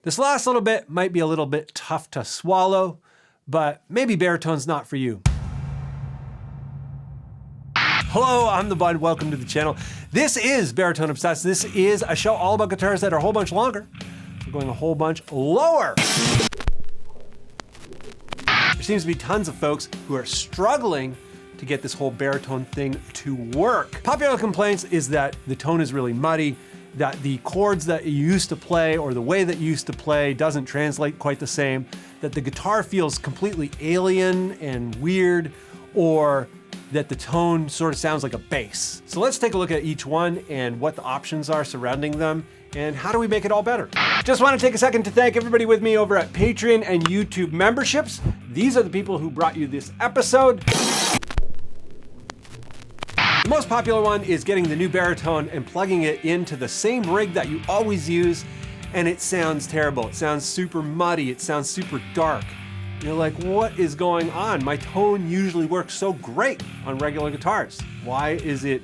This last little bit might be a little bit tough to swallow, but maybe baritone's not for you. Hello, I'm the Bud, welcome to the channel. This is Baritone Obsessed. This is a show all about guitars that are a whole bunch longer. We're going a whole bunch lower. There seems to be tons of folks who are struggling to get this whole baritone thing to work. Popular complaints is that the tone is really muddy, that the chords that you used to play or the way that you used to play doesn't translate quite the same, that the guitar feels completely alien and weird, or that the tone sort of sounds like a bass. So let's take a look at each one and what the options are surrounding them and how do we make it all better. Just want to take a second to thank everybody with me over at Patreon and YouTube memberships. These are the people who brought you this episode. The most popular one is getting the new baritone and plugging it into the same rig that you always use, and it sounds terrible. It sounds super muddy, it sounds super dark. You're like, what is going on? My tone usually works so great on regular guitars. Why is it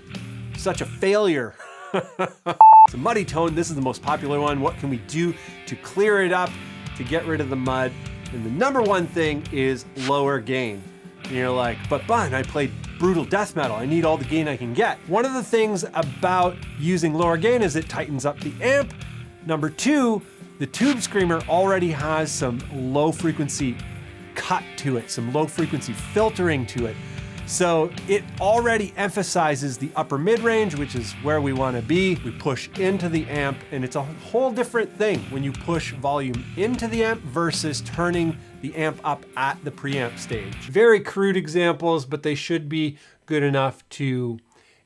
such a failure? It's a muddy tone, this is the most popular one. What can we do to clear it up, to get rid of the mud? And the number one thing is lower gain. And you're like, but Bun, I played brutal death metal. I need all the gain I can get. One of the things about using lower gain is it tightens up the amp. Number two, the tube screamer already has some low frequency cut to it, some low frequency filtering to it. So it already emphasizes the upper mid range, which is where we want to be. We push into the amp, and it's a whole different thing when you push volume into the amp versus turning the amp up at the preamp stage. Very crude examples, but they should be good enough to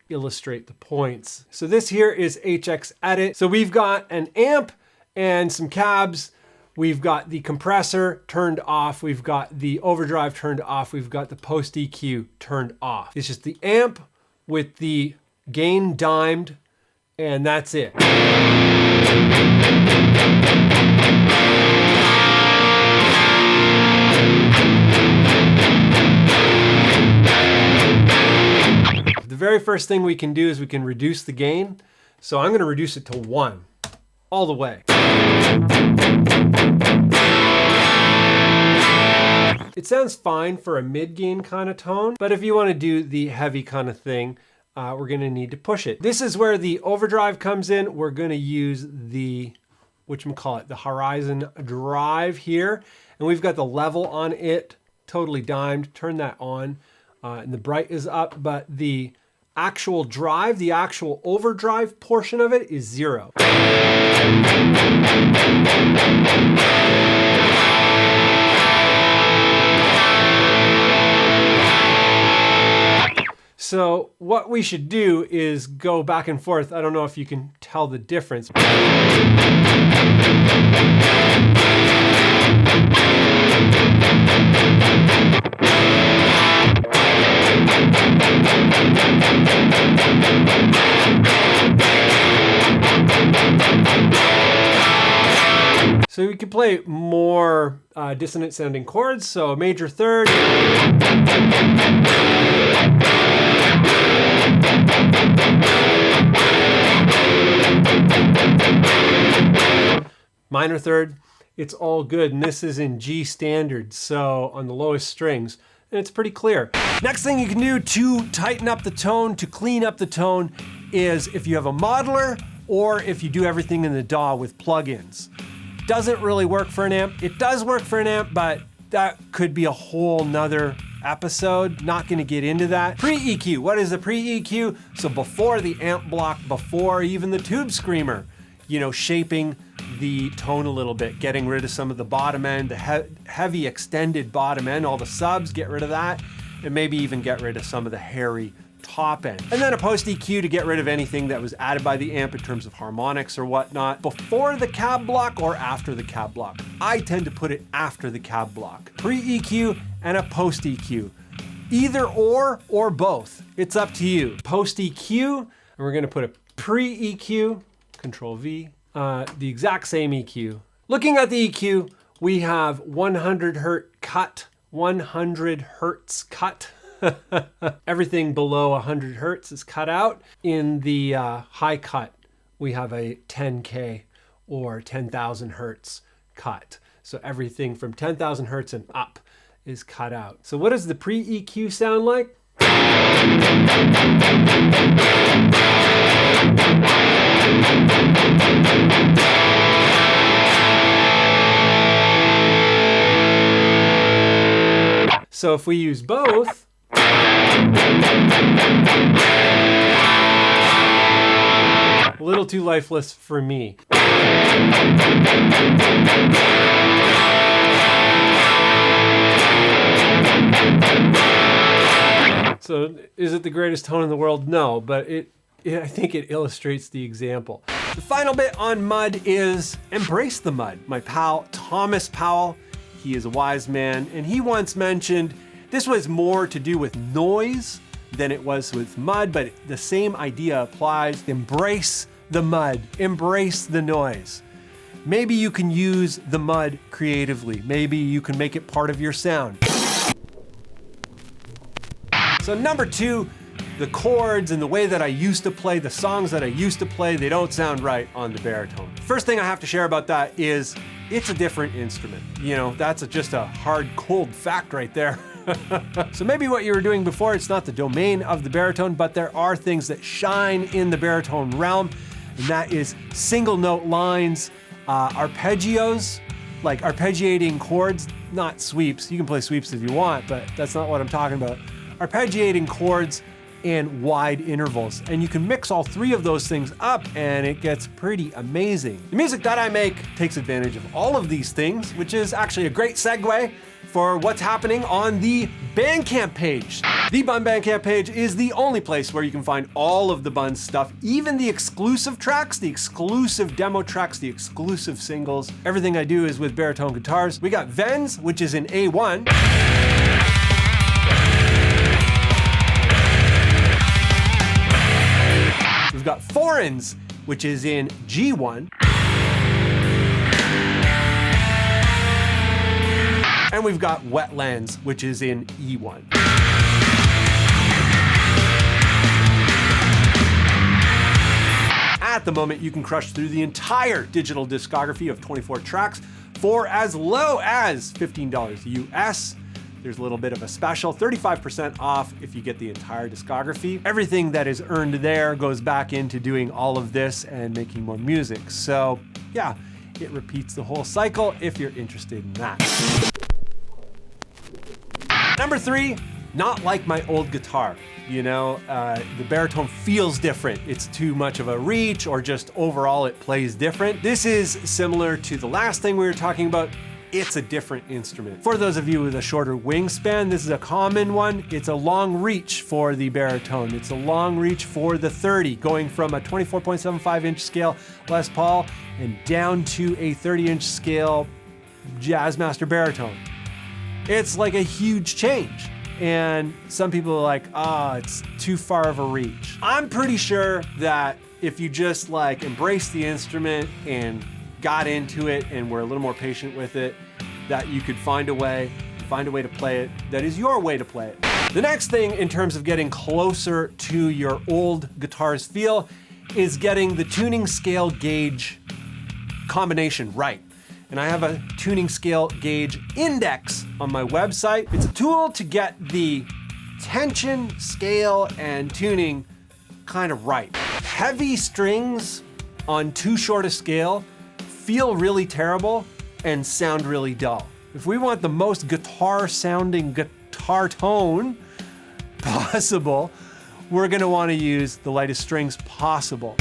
illustrate the points. So this here is HX Edit. So we've got an amp and some cabs. We've got the compressor turned off. We've got the overdrive turned off. We've got the post EQ turned off. It's just the amp with the gain dimed, and that's it. The very first thing we can do is we can reduce the gain. So I'm gonna reduce it to 1, all the way. It sounds fine for a mid-gain kind of tone, but if you want to do the heavy kind of thing, we're going to need to push it. This is where the overdrive comes in. We're going to use the, whatchamacallit, the horizon drive here, and we've got the level on it totally dimed. Turn that on, and the bright is up, but the actual drive, the actual overdrive portion of it is 0. So what we should do is go back and forth. I don't know if you can tell the difference. So we can play more dissonant sounding chords. So major third. Minor third, it's all good. And this is in G standard, so on the lowest strings, and it's pretty clear. Next thing you can do to tighten up the tone, to clean up the tone, is if you have a modeler or if you do everything in the DAW with plugins. Doesn't really work for an amp. It does work for an amp, but that could be a whole nother episode. Not gonna get into that. Pre-EQ, what is the pre-EQ? So before the amp block, before even the tube screamer, you know, shaping the tone a little bit, getting rid of some of the bottom end, the heavy extended bottom end, all the subs, get rid of that, and maybe even get rid of some of the hairy top end. And then a post EQ to get rid of anything that was added by the amp in terms of harmonics or whatnot, before the cab block or after the cab block. I tend to put it after the cab block. Pre-EQ and a post EQ. Either or both. It's up to you. Post EQ, and we're gonna put a pre-EQ, Control V, the exact same EQ. Looking at the EQ, we have 100 hertz cut, 100 hertz cut. Everything below 100 hertz is cut out. In the high cut, we have a 10K or 10,000 hertz cut. So everything from 10,000 hertz and up is cut out. So what does the pre-EQ sound like? So if we use both, a little too lifeless for me. So is it the greatest tone in the world? No, but I think it illustrates the example. The final bit on mud is embrace the mud. My pal, Thomas Powell, he is a wise man, and he once mentioned this was more to do with noise than it was with mud, but the same idea applies. Embrace the mud, embrace the noise. Maybe you can use the mud creatively. Maybe you can make it part of your sound. So number 2, the chords and the way that I used to play, the songs that I used to play, they don't sound right on the baritone. First thing I have to share about that is it's a different instrument. You know, that's just a hard, cold fact right there. So maybe what you were doing before, it's not the domain of the baritone, but there are things that shine in the baritone realm, and that is single note lines, arpeggios, like arpeggiating chords, not sweeps. You can play sweeps if you want, but that's not what I'm talking about. Arpeggiating chords and wide intervals. And you can mix all 3 of those things up and it gets pretty amazing. The music that I make takes advantage of all of these things, which is actually a great segue for what's happening on the Bandcamp page. The Bun Bandcamp page is the only place where you can find all of the Bun's stuff, even the exclusive tracks, the exclusive demo tracks, the exclusive singles. Everything I do is with baritone guitars. We got Vens, which is in A1. We've got Foreigns, which is in G1. And we've got Wetlands, which is in E1. At the moment, you can crush through the entire digital discography of 24 tracks for as low as $15 US. There's a little bit of a special, 35% off if you get the entire discography. Everything that is earned there goes back into doing all of this and making more music. So yeah, it repeats the whole cycle if you're interested in that. Number 3, not like my old guitar. You know, the baritone feels different. It's too much of a reach, or just overall it plays different. This is similar to the last thing we were talking about. It's a different instrument. For those of you with a shorter wingspan, this is a common one. It's a long reach for the baritone. It's a long reach for the 30, going from a 24.75 inch scale Les Paul and down to a 30-inch scale Jazzmaster baritone. It's like a huge change. And some people are like, it's too far of a reach. I'm pretty sure that if you just like embrace the instrument and got into it and were a little more patient with it, that you could find a way to play it that is your way to play it. The next thing in terms of getting closer to your old guitar's feel is getting the tuning scale gauge combination right. And I have a tuning scale gauge index on my website. It's a tool to get the tension, scale, and tuning kind of right. Heavy strings on too short a scale feel really terrible and sound really dull. If we want the most guitar sounding guitar tone possible, we're gonna wanna use the lightest strings possible.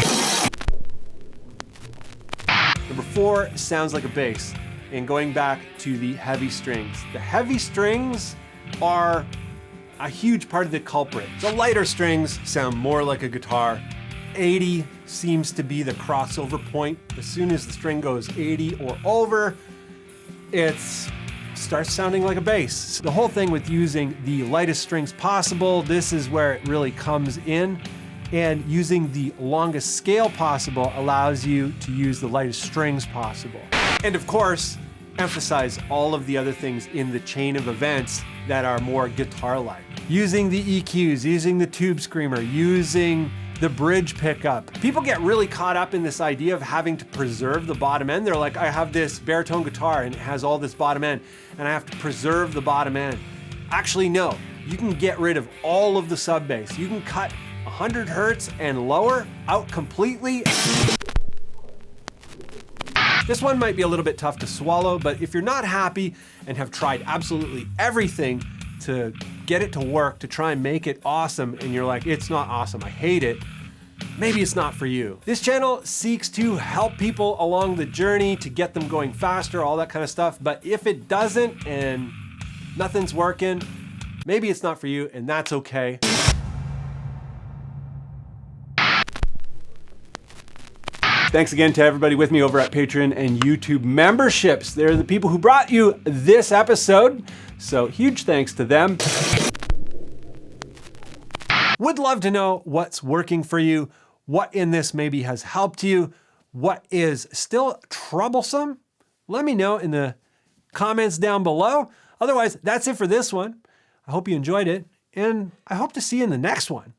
Number 4 sounds like a bass. And going back to the heavy strings. The heavy strings are a huge part of the culprit. The lighter strings sound more like a guitar. 80 seems to be the crossover point. As soon as the string goes 80 or over, it starts sounding like a bass. The whole thing with using the lightest strings possible, this is where it really comes in. And using the longest scale possible allows you to use the lightest strings possible. And of course, emphasize all of the other things in the chain of events that are more guitar-like. Using the EQs, using the tube screamer, using the bridge pickup. People get really caught up in this idea of having to preserve the bottom end. They're like, I have this baritone guitar and it has all this bottom end and I have to preserve the bottom end. Actually, no, you can get rid of all of the sub bass. You can cut 100 hertz and lower out completely. This one might be a little bit tough to swallow, but if you're not happy and have tried absolutely everything to get it to work, to try and make it awesome, and you're like, it's not awesome, I hate it, maybe it's not for you. This channel seeks to help people along the journey, to get them going faster, all that kind of stuff. But if it doesn't and nothing's working, maybe it's not for you, and that's okay. Thanks again to everybody with me over at Patreon and YouTube memberships. They're the people who brought you this episode, so huge thanks to them. Would love to know what's working for you, what in this maybe has helped you, what is still troublesome. Let me know in the comments down below. Otherwise, that's it for this one. I hope you enjoyed it, and I hope to see you in the next one.